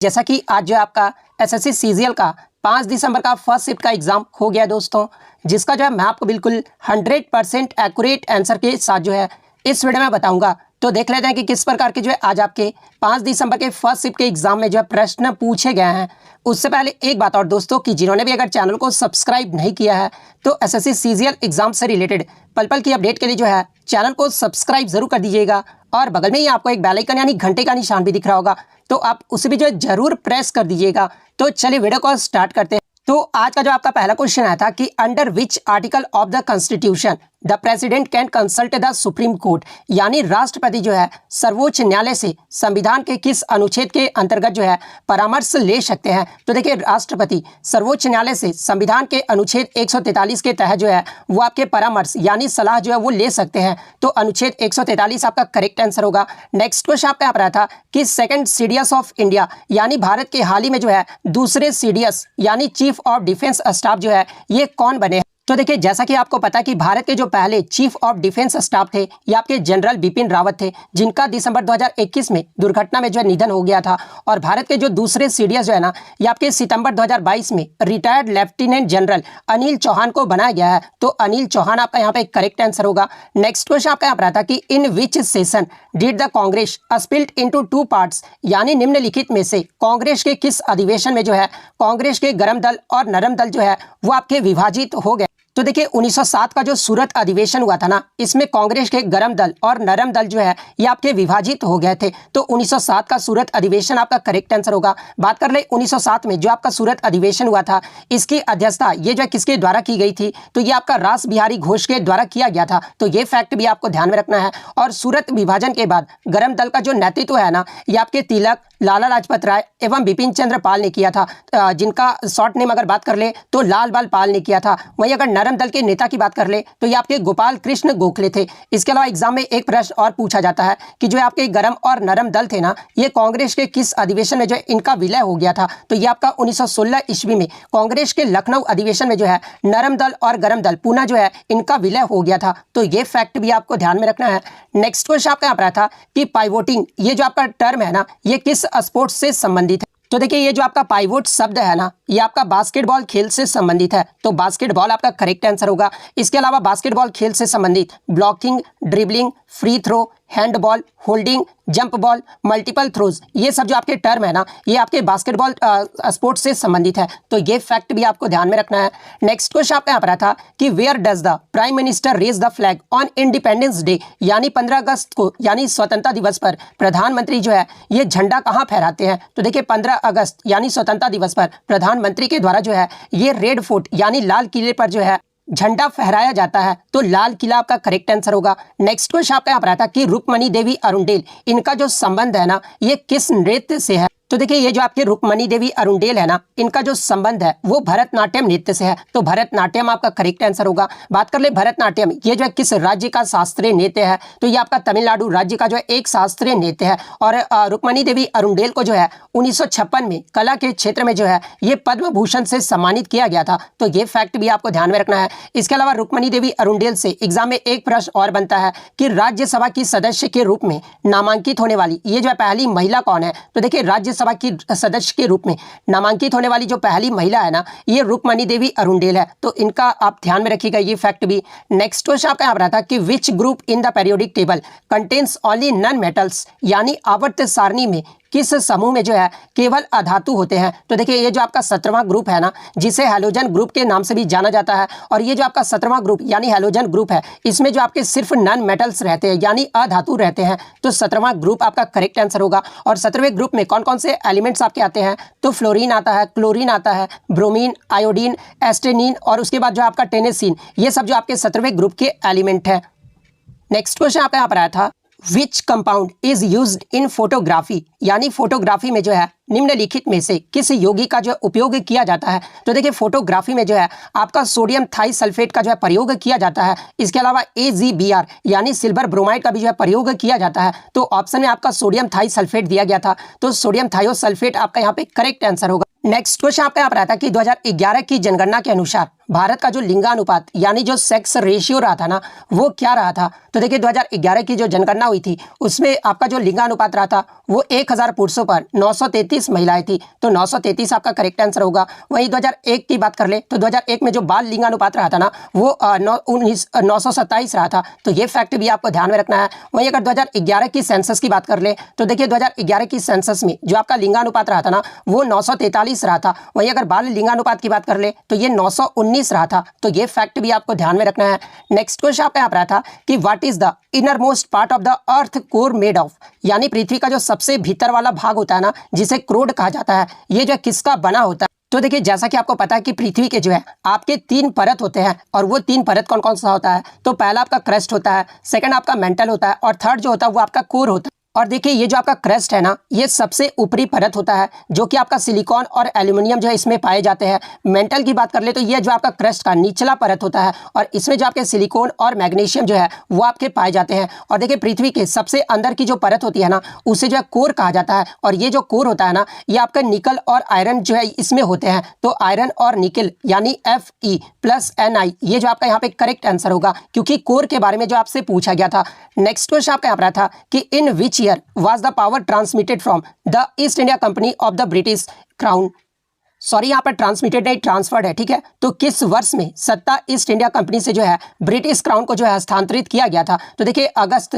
जैसा कि आज जो है आपका एसएससी सीजीएल का 5 दिसंबर का फर्स्ट शिफ्ट का एग्जाम हो गया दोस्तों, जिसका जो है मैं आपको बिल्कुल 100% एक्यूरेट आंसर के साथ जो है इस वीडियो में बताऊंगा। तो देख लेते हैं कि किस प्रकार के जो है आज आपके 5 दिसंबर के फर्स्ट शिफ्ट के एग्जाम में जो है प्रश्न पूछे गए हैं। उससे पहले एक बात और दोस्तों कि जिन्होंने भी अगर चैनल को सब्सक्राइब नहीं किया है तो एसएससी सीजीएल एग्जाम से रिलेटेड पल पल की अपडेट के लिए जो है चैनल को सब्सक्राइब जरूर कर दीजिएगा और बगल में ही आपको एक बेल आइकन यानी घंटे का निशान भी दिख रहा होगा, तो आप उसे भी जो है जरूर प्रेस कर दीजिएगा। तो चलिए वीडियो को स्टार्ट करते हैं। तो आज का जो आपका पहला क्वेश्चन आया था कि under which article of the constitution the president can consult the supreme court, यानी राष्ट्रपति जो है सर्वोच्च न्यायालय से संविधान के किस अनुच्छेद के अंतर्गत जो है परामर्श ले सकते हैं। तो देखिए राष्ट्रपति सर्वोच्च न्यायालय से संविधान के अनुच्छेद 143 के तहत जो है वो आपके परामर्श यानी सलाह जो है वो ले सकते हैं। तो अनुच्छेद 143 आपका करेक्ट आंसर होगा। नेक्स्ट क्वेश्चन आपका यहाँ पर आया था कि सेकंड सीडीएस ऑफ इंडिया यानी भारत के हाल ही में जो है दूसरे सीडीएस यानी चीफ ऑफ डिफेंस स्टाफ जो है ये कौन बने हैं। तो देखिए जैसा कि आपको पता है कि भारत के जो पहले चीफ ऑफ डिफेंस स्टाफ थे ये आपके जनरल बिपिन रावत थे, जिनका दिसंबर 2021 में दुर्घटना में जो है निधन हो गया था। और भारत के जो दूसरे सीडीएस जो है ना ये आपके सितंबर 2022 में retired lieutenant general Anil Chauhan को बनाया गया है। तो अनिल चौहान आपका यहाँ पे करेक्ट आंसर होगा। नेक्स्ट क्वेश्चन आपका यहाँ पर आता कि in which session did the Congress split into 2 parts, यानी निम्नलिखित में से कांग्रेस के किस अधिवेशन में जो है कांग्रेस के गरम दल और नरम दल जो है वो आपके विभाजित हो गए। तो देखिए 1907 का जो सूरत अधिवेशन हुआ था ना इसमें कांग्रेस के गरम दल और नरम दल जो है ये आपके विभाजित हो गए थे। तो 1907 का सूरत अधिवेशन आपका करेक्ट आंसर होगा। बात कर ले 1907 में जो आपका सूरत अधिवेशन हुआ था इसकी अध्यक्षता ये जो है किसके द्वारा की गई थी, तो ये आपका रास बिहारी घोष के द्वारा किया गया था। तो ये फैक्ट भी आपको ध्यान में रखना है। और सूरत विभाजन के बाद गरम दल का जो नेतृत्व है ना ये आपके तिलक, लाला लाजपत राय एवं बिपिन चंद्र पाल ने किया था, जिनका शॉर्ट नेम अगर बात कर ले तो लाल बाल पाल ने किया था। वहीं अगर नरम दल के नेता की बात कर ले तो ये आपके गोपाल कृष्ण गोखले थे। इसके अलावा एग्जाम में एक प्रश्न और पूछा जाता है कि जो आपके गरम और नरम दल थे ना ये कांग्रेस के किस अधिवेशन में जो है इनका विलय हो गया था। तो ये आपका 1916 ईस्वी में कांग्रेस के लखनऊ अधिवेशन में जो है नरम दल और गरम दल पुनः जो है इनका विलय हो गया था। तो ये फैक्ट भी आपको ध्यान में रखना है। नेक्स्ट क्वेश्चन आपका यहाँ पर था कि पाइवोटिंग ये जो आपका टर्म है ना ये किस स्पोर्ट्स से संबंधित है। तो देखिए ये जो आपका पाइवोट शब्द है ना ये आपका बास्केटबॉल खेल से संबंधित है। तो बास्केटबॉल आपका करेक्ट आंसर होगा। इसके अलावा बास्केटबॉल खेल से संबंधित blocking, dribbling, free throw, handball, holding, jump ball, multiple throws ये सब जो आपके टर्म है ना ये आपके बास्केटबॉल स्पोर्ट्स से संबंधित है। तो ये फैक्ट भी आपको ध्यान में रखना है। नेक्स्ट क्वेश्चन आपका यहाँ पर था कि where does the prime minister raise the flag on Independence Day, यानी 15 अगस्त को यानी स्वतंत्रता दिवस पर प्रधानमंत्री जो है ये झंडा कहाँ फहराते हैं। तो देखिए 15 अगस्त यानी स्वतंत्रता दिवस पर प्रधानमंत्री के द्वारा जो है ये रेड फोर्ट यानी लाल किले पर जो है झंडा फहराया जाता है। तो लाल किला आपका करेक्ट आंसर होगा। नेक्स्ट क्वेश्चन आपका यहाँ पर आता कि रुक्मणी देवी अरुणडेल इनका जो संबंध है ना ये किस नृत्य से है। तो देखिए ये जो आपके रुक्मणी देवी अरुणडेल है ना इनका जो संबंध है वो भरतनाट्यम नृत्य से है। तो भरतनाट्यम आपका करेक्ट आंसर होगा। बात कर ले भरतनाट्यम ये जो है किस राज्य का शास्त्रीय नृत्य है। तो ये आपका तमिलनाडु राज्य का जो है एक शास्त्रीय नृत्य है। और रुक्मणी देवी अरुणडेल को जो है 1956 में कला के क्षेत्र में जो है ये पद्म भूषण से सम्मानित किया गया था। तो ये फैक्ट भी आपको ध्यान में रखना है। इसके अलावा रुक्मणी देवी अरुणडेल से एग्जाम में एक प्रश्न और बनता है कि राज्यसभा की सदस्य के रूप में नामांकित होने वाली ये जो है पहली महिला कौन है। तो देखिए राज्यसभा की सदस्य के रूप में नामांकित होने वाली जो पहली महिला है ना ये रुक्मणी देवी अरुणडेल है। तो इनका आप ध्यान में रखिएगा ये फैक्ट भी। नेक्स्ट क्वेश्चन आपका यहाँ पर था कि which group in the periodic table contains only non metals, यानी आवर्त सारणी में किस समूह में जो है केवल अधातु होते हैं। तो देखिए ये जो आपका 17वां ग्रुप है ना जिसे हैलोजन ग्रुप के नाम से भी जाना जाता है, और ये जो आपका 17वां ग्रुप यानी हैलोजन ग्रुप है इसमें जो आपके सिर्फ नॉन मेटल्स रहते हैं यानी अधातु रहते हैं। तो 17वां ग्रुप आपका करेक्ट आंसर होगा। और 17वें ग्रुप में कौन कौन से एलिमेंट्स आपके आते हैं, तो फ्लोरीन आता है, क्लोरीन आता है, ब्रोमीन, आयोडीन, एस्टेनिन और उसके बाद जो आपका टेनेसिन, ये सब जो आपके 17वें ग्रुप के एलिमेंट है। नेक्स्ट क्वेश्चन आपका यहाँ पर आया था which compound is used in photography, यानी फोटोग्राफी में जो है निम्नलिखित में से किस यौगिक का जो उपयोग किया जाता है। तो देखिए फोटोग्राफी में जो है आपका सोडियम थाई सल्फेट का जो है प्रयोग किया जाता है। इसके अलावा AgBr यानी सिल्वर ब्रोमाइड का भी जो है प्रयोग किया जाता है। तो ऑप्शन में आपका सोडियम थाई सल्फेट दिया गया था। तो सोडियम थायोसल्फेट आपका यहाँ पे करेक्ट आंसर होगा। नेक्स्ट क्वेश्चन आपका यहाँ पर आता है कि 2011 की जनगणना के अनुसार भारत का जो लिंगानुपात यानी जो सेक्स रेशियो रहा था ना, वो क्या रहा था? तो देखिए 2011 की जो जनगणना हुई थी उसमें आपका जो लिंगानुपात रहा था वो 1000 पुरुषों पर 933 महिलाएं थी, तो 933 आपका करेक्ट आंसर होगा। वहीं 2001 की बात कर ले तो 2001 में जो बाल लिंगानुपात रहा था ना वो 927 रहा था, तो ये फैक्ट भी आपको ध्यान में रखना है। वहीं अगर 2011 की सेंसस की बात कर ले तो देखिए 2011 की सेंसस में जो आपका लिंगानुपात रहा था ना वो 943 रहा था। वहीं अगर बाल लिंगानुपात की बात कर ले तो ये 919 रहा था, तो ये फैक्ट भी आपको ध्यान में रखना है। नेक्स्ट क्वेश्चन आपका यहाँ पर आया था कि what is the inner most part of the earth core made of, यानी पृथ्वी का जो सबसे भीतर वाला भाग होता है ना जिसे क्रोड कहा जाता है, ये जो किसका बना होता है? तो देखिए जैसा कि आपको पता है कि पृथ्वी के जो है आपके 3 परत होते हैं, और वो 3 परत कौन कौन सा होता है? तो पहला आपका क्रस्ट होता है, सेकंड आपका मेंटल होता है, और थर्ड जो होता है वो आपका कोर होता है। और देखिए ये जो आपका क्रस्ट है ना ये सबसे ऊपरी परत होता है जो कि आपका सिलिकॉन और एल्यूमिनियम जो है इसमें पाए जाते हैं। मेंटल की बात कर ले तो ये जो आपका क्रस्ट का निचला परत होता है और इसमें जो आपके सिलिकॉन और मैग्नीशियम जो है वो आपके पाए जाते हैं। और देखिए पृथ्वी के सबसे अंदर की जो परत होती है ना उसे जो है कोर कहा जाता है, और ये जो कोर होता है ना ये आपका निकल और आयरन जो है इसमें होते हैं, तो आयरन और निकल यानी Fe+Ni ये जो आपका यहाँ पे करेक्ट आंसर होगा, क्योंकि कोर के बारे में जो आपसे पूछा गया था। नेक्स्ट क्वेश्चन आपका यहाँ पर था कि in which year was the power transmitted from the East India Company of the British Crown? Sorry यहाँ पर ट्रांसमिटेड नहीं ट्रांसफर्ड है, ठीक है। तो किस वर्ष में सत्ता ईस्ट इंडिया कंपनी से जो है ब्रिटिश क्राउन को जो है हस्तांतरित किया गया था? तो देखिए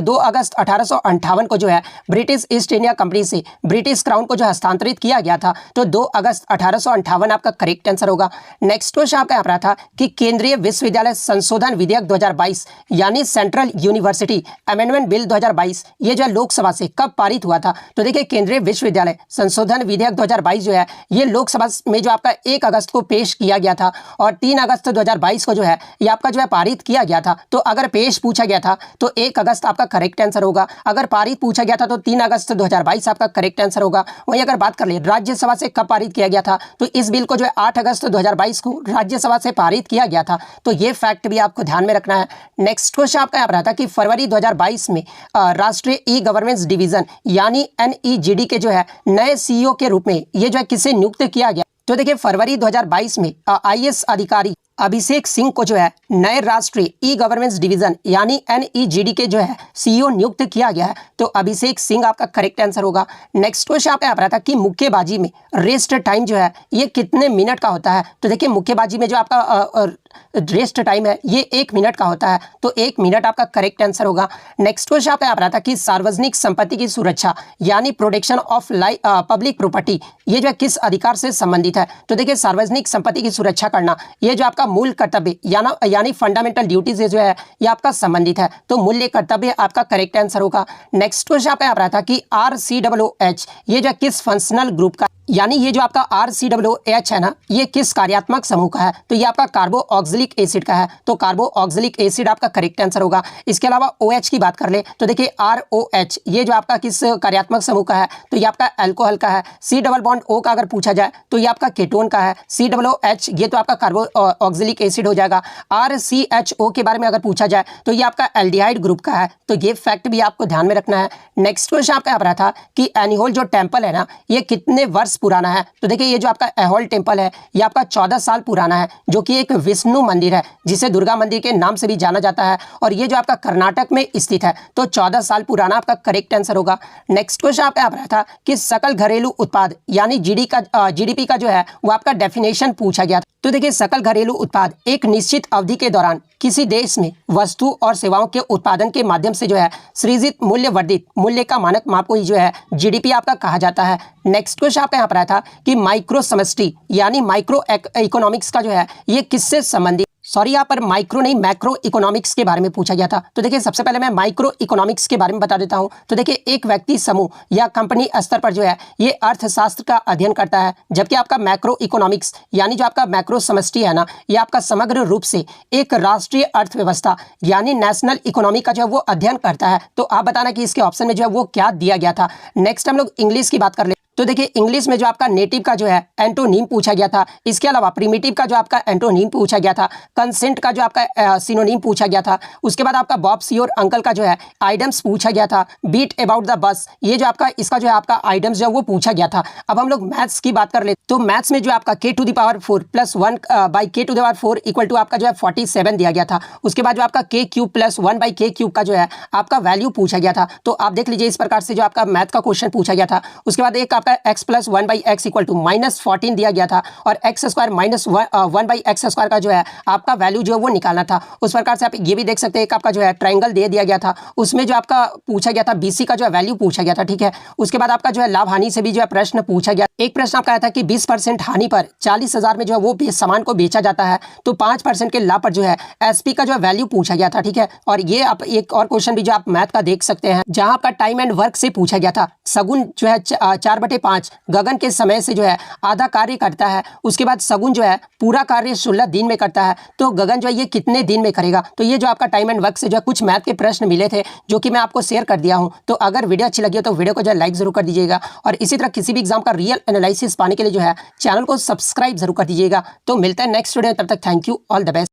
2 अगस्त 1858 को जो है ब्रिटिश ईस्ट इंडिया कंपनी से ब्रिटिश क्राउन को जो हस्तांतरित किया गया था, तो 2 अगस्त 1858 आपका करेक्ट आंसर होगा। नेक्स्ट क्वेश्चन आपका यहाँ पर था कि केंद्रीय विश्वविद्यालय संशोधन विधेयक 2022 यानी सेंट्रल यूनिवर्सिटी अमेंडमेंट बिल 2022 ये जो है लोकसभा से कब पारित हुआ था? तो देखिए केंद्रीय विश्वविद्यालय संशोधन विधेयक 2022 जो है ये लोकसभा में जो आपका 1 अगस्त को पेश किया गया था, और 3 अगस्त 2022 को जो है ये आपका जो है पारित किया गया था। तो अगर पेश पूछा गया था तो 1 अगस्त आपका करेक्ट आंसर होगा, अगर पारित पूछा गया था तो 3 अगस्त 2022 आपका करेक्ट आंसर होगा। वहीं अगर बात कर ले राज्यसभा से कब पारित किया गया था, तो इस बिल को जो है 8 अगस्त 2022 को राज्यसभा से पारित किया गया था, तो ये फैक्ट भी आपको ध्यान में रखना है। नेक्स्ट क्वेश्चन आपका यहाँ पर था कि फरवरी 2022 में राष्ट्रीय ई गवर्नेंस डिवीजन यानी NEGD के जो है नए CEO के रूप में ये जो है किसे नियुक्त किया गया? तो देखिए फरवरी 2022 में IAS अधिकारी अभिषेक सिंह को जो है नए राष्ट्रीय ई गवर्नेंस डिवीजन यानी NEGD के जो है CEO नियुक्त किया गया है, तो अभिषेक सिंह आपका करेक्ट आंसर होगा। नेक्स्ट क्वेश्चन आपका यहाँ पर था कि मुक्केबाजी में रेस्ट टाइम जो है ये कितने मिनट का होता है? तो देखिए मुक्केबाजी में जो आपका रेस्ट टाइम है ये 1 मिनट का होता है, तो 1 मिनट आपका करेक्ट आंसर होगा। नेक्स्ट क्वेश्चन आपका यहाँ पर था कि सार्वजनिक संपत्ति की सुरक्षा यानी प्रोटेक्शन ऑफ पब्लिक प्रॉपर्टी ये जो है किस अधिकार से संबंधित है? तो देखिए सार्वजनिक संपत्ति की सुरक्षा करना ये जो आपका मूल कर्तव्य यानी फंडामेंटल ड्यूटी से जो है ये आपका संबंधित है, तो मूल्य कर्तव्य आपका करेक्ट आंसर होगा। नेक्स्ट क्वेश्चन आपका यहाँ पर था कि RCOOH ये जो किस फंक्शनल ग्रुप का यानी ये जो आपका RCOOH है ना ये किस कार्यात्मक समूह का है? तो ये आपका कार्बो ऑक्सिलिक एसिड का है, तो कार्बो ऑक्सिलिक एसिड आपका करेक्ट आंसर होगा। इसके अलावा OH की बात कर ले तो देखिए ROH ये जो आपका किस कार्यात्मक समूह का है? तो ये आपका अल्कोहल का है। C+O का अगर पूछा जाए तो ये आपका केटोन का है। COOH ये तो आपका कार्बो ऑक्सिलिक एसिड हो जाएगा। RCHO के बारे में अगर पूछा जाए तो ये आपका एल्डिहाइड ग्रुप का है, तो ये फैक्ट भी आपको ध्यान में रखना है। नेक्स्ट क्वेश्चन आपका यहाँ पर था कि एनिहोल जो टेम्पल है ना ये कितने वर्ष पुराना है? तो देखिए ये जो आपका एहोल टेम्पल है ये आपका 14 साल पुराना है, जो कि एक विष्णु मंदिर है जिसे दुर्गा मंदिर के नाम से भी जाना जाता है, और ये जो आपका कर्नाटक में स्थित है, तो 14 साल पुराना आपका करेक्ट आंसर होगा। नेक्स्ट क्वेश्चन आपका यहाँ पर था कि सकल घरेलू उत्पाद यानी GDP का जो है वो आपका डेफिनेशन पूछा गया था। तो देखिए सकल घरेलू उत्पाद एक निश्चित अवधि के दौरान किसी देश में वस्तु और सेवाओं के उत्पादन के माध्यम से जो है सृजित मूल्य वर्धित मूल्य का मानक माप को ही जो है GDP आपका कहा जाता है। नेक्स्ट क्वेश्चन आपका यहाँ पर आया था कि माइक्रो समष्टि यानी माइक्रो इकोनॉमिक्स का जो है ये किससे संबंधित? सॉरी यहाँ पर माइक्रो नहीं मैक्रो इकोनॉमिक्स के बारे में पूछा गया था। तो देखिए सबसे पहले मैं माइक्रो इकोनॉमिक्स के बारे में बता देता हूँ। तो देखिए एक व्यक्ति समूह या कंपनी स्तर पर जो है ये अर्थशास्त्र का अध्ययन करता है, जबकि आपका मैक्रो इकोनॉमिक्स यानी जो आपका मैक्रो समष्टि है ना ये आपका समग्र रूप से एक राष्ट्रीय अर्थव्यवस्था यानी नेशनल इकोनॉमी का जो है वो अध्ययन करता है। तो आप बताना कि इसके ऑप्शन में जो है वो क्या दिया गया था। नेक्स्ट हम लोग इंग्लिश की बात कर ले तो देखिए इंग्लिश में जो आपका नेटिव का जो है एंटोनिम पूछा गया था, इसके अलावा प्रिमिटिव का जो आपका एंटोनिम पूछा गया था, कंसेंट का जो आपका सिनोनिम पूछा गया था, उसके बाद आपका बॉब सी और अंकल का जो है आइडम्स पूछा गया था, बीट अबाउट द बस ये जो आपका इसका जो है आपका आइडम्स जो है वो पूछा गया था। अब हम लोग मैथ्स की बात कर ले तो मैथ्स में जो आपका k to the power 4 plus 1 by k to the power 4 equal to आपका जो है 47 दिया गया था। उसके बाद जो आपका k cube plus 1 by k cube का जो है आपका वैल्यू पूछा गया था। तो आप देख लीजिए इस प्रकार से जो आपका मैथ का क्वेश्चन पूछा गया था। उसके बाद एक आपका x plus 1 by x equal to -14 दिया गया था और x square minus 1 by x square का जो है आपका वैल्यू जो है वो निकालना था। उस प्रकार से आप ये भी देख सकते हैं एक आपका जो है ट्रायंगल दे दिया गया था, उसमें जो आपका पूछा गया था BC का जो है वैल्यू पूछा गया था, ठीक है। उसके बाद आपका जो है लाभ हानि से भी जो है प्रश्न पूछा गया। एक प्रश्न आपका आया था कि 20% हानि पर 40,000 में जो है वो सामान को बेचा जाता है, तो 5% के लाभ पर जो है SP का जो है वैल्यू पूछा गया था, ठीक है। और ये आप एक और क्वेश्चन भी जो आप मैथ का देख सकते हैं जहां आपका टाइम एंड वर्क से पूछा गया था। सगुन जो है 4/5 गगन के समय से जो है आधा कार्य करता है, उसके बाद सगुन जो है पूरा कार्य 16 दिन में करता है, तो गगन जो है ये कितने दिन में करेगा। तो ये जो आपका टाइम एंड वर्क से जो है कुछ मैथ के प्रश्न मिले थे जो कि मैं आपको शेयर कर दिया हूं। तो अगर वीडियो अच्छी लगी हो तो वीडियो को जो है लाइक जरूर कर दीजिएगा और इसी तरह किसी भी एग्जाम का रियल एनालिसिस पाने के लिए जो है चैनल को सब्सक्राइब जरूर कर दीजिएगा। तो मिलता है नेक्स्ट वीडियो, तब तक thank you, all the best.